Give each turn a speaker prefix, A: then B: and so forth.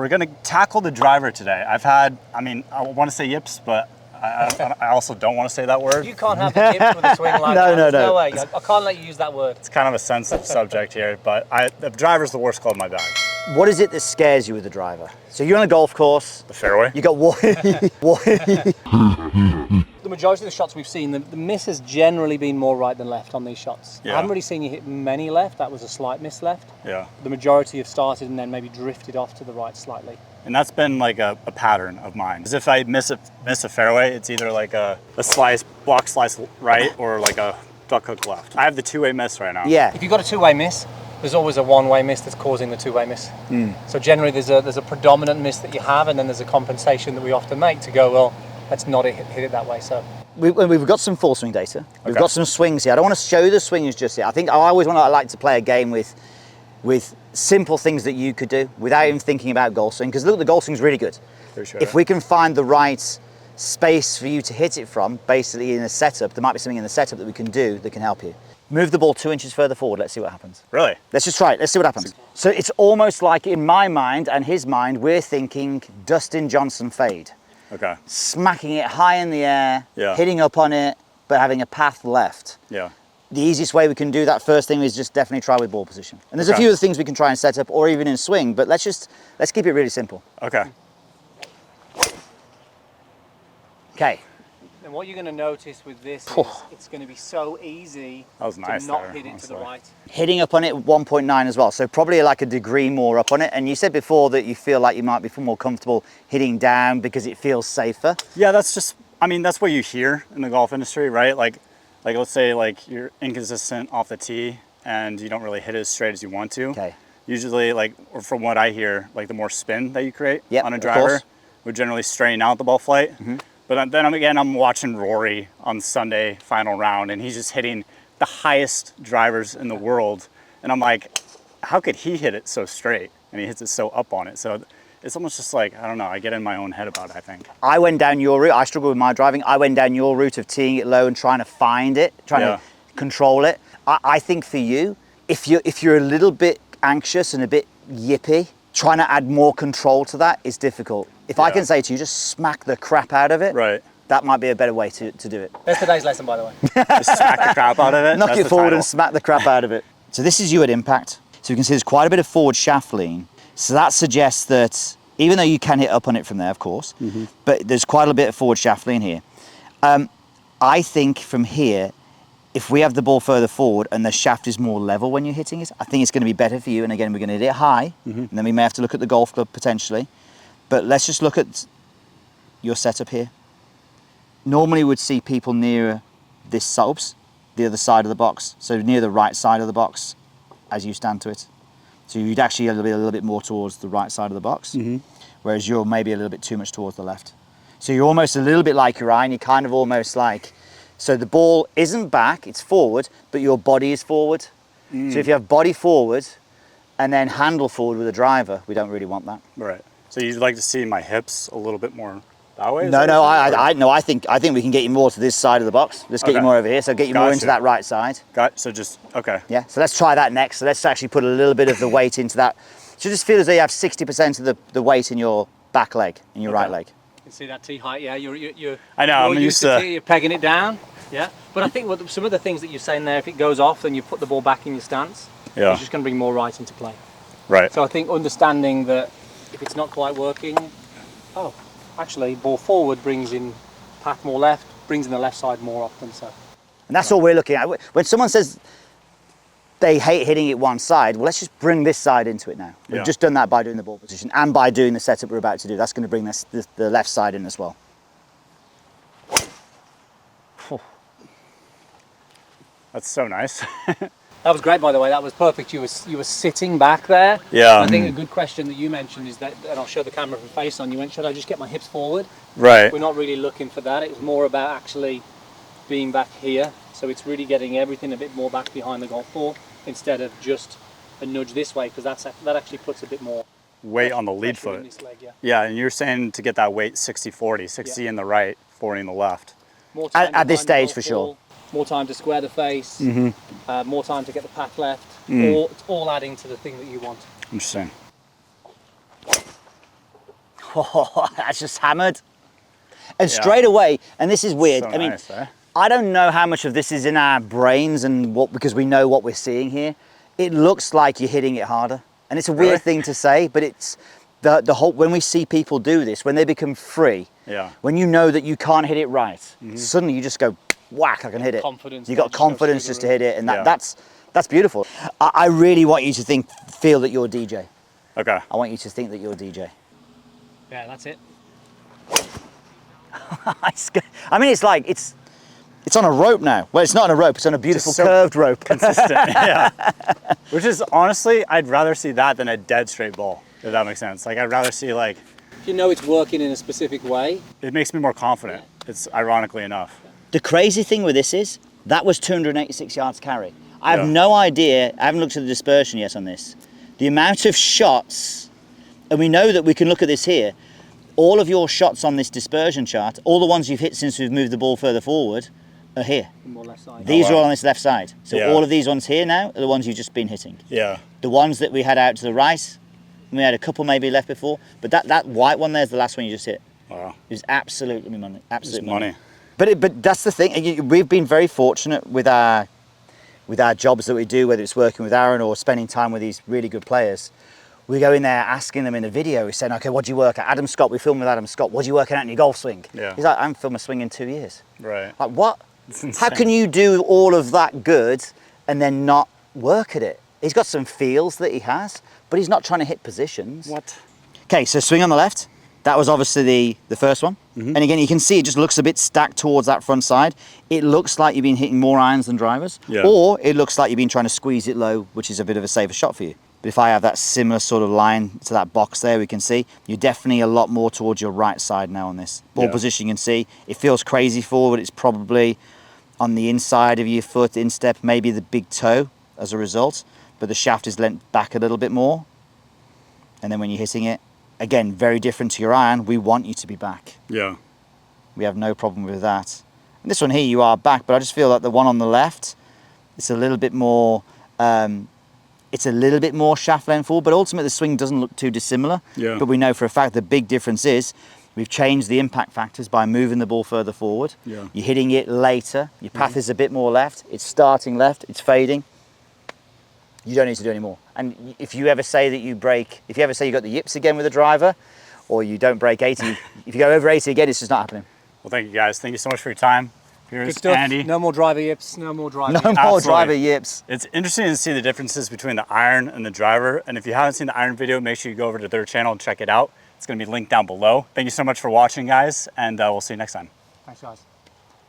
A: we're going to tackle the driver today. I want to say yips, but I also don't want to say that word.
B: You can't have the yips with a swing like that.
A: No.
B: No way. I can't let you use that word.
A: It's kind of a sensitive subject here, but the driver's the worst club in my bag.
C: What is it that scares you with the driver? So you're on a golf course.
A: The fairway.
C: You got what?
B: The majority of the shots we've seen, the miss has generally been more right than left on these shots.
A: Yeah.
B: I haven't really seen you hit many left. That was a slight miss left.
A: Yeah.
B: The majority have started and then maybe drifted off to the right slightly.
A: And that's been like a pattern of mine. Because if I miss a fairway, it's either like a block slice right or like a duck hook left. I have the two-way miss right now.
C: Yeah.
B: If you've got a two-way miss, there's always a one-way miss that's causing the two-way miss. So generally there's a predominant miss that you have, and then there's a compensation that we often make to go, well, let's not hit it that way. So
C: we've got some full swing data. We've got some swings here. I don't want to show you the swings just yet. I like to play a game with simple things that you could do without even thinking about golf swing, because look, the golf swing's really good.
A: For sure.
C: If we can find the right space for you to hit it from, basically in a setup, there might be something in the setup that we can do that can help you. Move the ball 2 inches further forward, let's see what happens.
A: Really?
C: Let's just try it, let's see what happens. So it's almost like in my mind and his mind, we're thinking Dustin Johnson fade.
A: Okay.
C: Smacking it high in the air, hitting up on it, but having a path left.
A: Yeah.
C: The easiest way we can do that first thing is just definitely try with ball position. And there's a few other things we can try and set up, or even in swing, but let's keep it really simple.
A: Okay.
C: Okay.
B: And what you're going to notice with this is it's going to be so easy
A: to
B: not hit it to the right.
C: Hitting up on it 1.9 as well, so probably like a degree more up on it. And you said before that you feel like you might be more comfortable hitting down because it feels safer.
A: Yeah, that's what you hear in the golf industry, right? Like let's say like you're inconsistent off the tee and you don't really hit it as straight as you want to.
C: Okay.
A: Usually, or from what I hear, like the more spin that you create on a
C: of
A: driver
C: course.
A: would generally strain out the ball flight. But then again, I'm watching Rory on Sunday final round, and he's just hitting the highest drivers in the world. And I'm like, how could he hit it so straight? And he hits it so up on it. So it's almost just like, I don't know, I get in my own head about it, I think.
C: I went down your route. I struggle with my driving. I went down your route of teeing it low and trying to find it, trying to control it. I think for you, if you're a little bit anxious and a bit yippy, trying to add more control to that is difficult. If I can say to you, just smack the crap out of it, that might be a better way to do it.
B: That's today's lesson, by the way.
A: Just smack the crap out of it?
C: Knock it forward and smack the crap out of it. So this is you at impact. So you can see there's quite a bit of forward shaft lean. So that suggests that, even though you can hit up on it from there, of course, but there's quite a bit of forward shaft lean here. I think from here, if we have the ball further forward and the shaft is more level when you're hitting it, I think it's going to be better for you. And again, we're going to hit it high, and then we may have to look at the golf club potentially. But let's just look at your setup here. Normally we'd see people nearer this subs, the other side of the box, so near the right side of the box as you stand to it. So you'd actually be a little bit more towards the right side of the box, whereas you're maybe a little bit too much towards the left. So you're almost a little bit like your eye, and you're kind of almost like, so the ball isn't back, it's forward, but your body is forward. So if you have body forward and then handle forward with a driver, we don't really want that.
A: Right. So you'd like to see my hips a little bit more that way?
C: No, I think we can get you more to this side of the box. Let's get you more over here, so get you more into that right side.
A: Okay.
C: Yeah, so let's try that next. So let's actually put a little bit of the weight into that. So just feel as though you have 60% of the weight in your back leg, in your right leg.
B: You can see that tee height, yeah. You're
A: I know, I'm used to
B: you're pegging it down, yeah. But I think some of the things that you're saying there, if it goes off, then you put the ball back in your stance. It's just going to bring more right into play.
A: Right.
B: So I think understanding that if it's not quite working, actually ball forward brings in path more left, brings in the left side more often. So.
C: And that's all we're looking at. When someone says they hate hitting it one side, well, let's just bring this side into it now. We've just done that by doing the ball position and by doing the setup we're about to do. That's going to bring the left side in as well.
A: That's so nice.
B: That was great, by the way. That was perfect. You were sitting back there.
A: Yeah.
B: I think a good question that you mentioned is that, and I'll show the camera from face on. You went, should I just get my hips forward?
A: Right.
B: We're not really looking for that. It was more about actually being back here. So it's really getting everything a bit more back behind the golf ball instead of just a nudge this way, because that actually puts a bit more
A: weight on the lead foot.
B: This leg,
A: yeah, and you're saying to get that weight 60-40, 60 in the right, 40 in the left.
B: More time
C: at this stage for sure.
B: More time to square the face, more time to get the path left, it's all adding to the thing that you want.
A: Interesting.
C: Oh, that's just hammered. And
A: Yeah.
C: straight away, and this is weird.
A: So
C: I mean,
A: nice, eh?
C: I don't know how much of this is in our brains and what, because we know what we're seeing here. It looks like you're hitting it harder. And it's a weird
A: Really?
C: thing to say, but it's the whole, when we see people do this, when they become free,
A: Yeah.
C: when you know that you can't hit it right, suddenly you just go, whack, I can hit it.
B: Confidence,
C: You got
B: just goes through
C: confidence
B: the
C: just to
B: roof.
C: hit it, and
A: Yeah.
C: that's beautiful. I really want you to feel that you're a DJ.
A: Okay.
C: I want you to think that you're a DJ.
B: Yeah, that's it.
C: I mean, it's on a rope now. Well, it's not on a rope, it's on a beautiful
A: so
C: curved rope.
A: Consistent, yeah. Which is, honestly, I'd rather see that than a dead straight ball, if that makes sense. Like, I'd rather see, like,
B: If you know it's working in a specific way,
A: it makes me more confident. It's ironically enough.
C: The crazy thing with this is, that was 286 yards carry. I have
A: Yeah.
C: no idea, I haven't looked at the dispersion yet on this, the amount of shots, and we know that we can look at this here, all of your shots on this dispersion chart, all the ones you've hit since we've moved the ball further forward, are here.
B: more left side.
C: These
A: wow.
C: are all on this left side. So
A: Yeah.
C: all of these ones here now are the ones you've just been hitting.
A: Yeah.
C: The ones that we had out to the right, we had a couple maybe left before, but that white one there's the last one you just hit.
A: Wow.
C: It was absolutely money. Absolute
A: It's
C: money.
A: money.
C: But that's the thing. We've been very fortunate with our jobs that we do, whether it's working with Aaron or spending time with these really good players. We go in there asking them in a video. We're saying, okay, what do you work at? Adam Scott, we film with Adam Scott. What do you work at in your golf swing?
A: Yeah.
C: He's like, I haven't filmed a swing in 2 years.
A: Right.
C: Like, what?
A: It's
C: How
A: insane.
C: can you do all of that good and then not work at it? He's got some feels that he has, but he's not trying to hit positions.
A: What?
C: Okay, so swing on the left. That was obviously the first one. And again, you can see it just looks a bit stacked towards that front side. It looks like you've been hitting more irons than drivers.
A: Yeah.
C: Or it looks like you've been trying to squeeze it low, which is a bit of a safer shot for you. But if I have that similar sort of line to that box there, we can see you're definitely a lot more towards your right side now on this. Ball
A: Yeah.
C: position, you can see it feels crazy forward. It's probably on the inside of your foot, instep, maybe the big toe as a result. But the shaft is lent back a little bit more. And then when you're hitting it, again, very different to your iron, we want you to be back.
A: Yeah.
C: We have no problem with that. And this one here, you are back, but I just feel like the one on the left, it's a little bit more, shaft length forward, but ultimately the swing doesn't look too dissimilar.
A: Yeah.
C: But we know for a fact the big difference is we've changed the impact factors by moving the ball further forward.
A: Yeah.
C: You're hitting it later. Your path is a bit more left. It's starting left. It's fading. You don't need to do any more. And if you ever say that you break, if you ever say you got the yips again with a driver, or you don't break 80, if you go over 80 again, it's just not happening.
A: Well, thank you guys. Thank you so much for your time. Piers,
B: Good stuff.
A: Andy.
B: No more driver yips. No more driver
C: No
B: yips.
C: more
A: Absolutely.
C: driver yips.
A: It's interesting to see the differences between the iron and the driver. And if you haven't seen the iron video, make sure you go over to their channel and check it out. It's going to be linked down below. Thank you so much for watching, guys, and we'll see you next time.
B: Thanks, guys.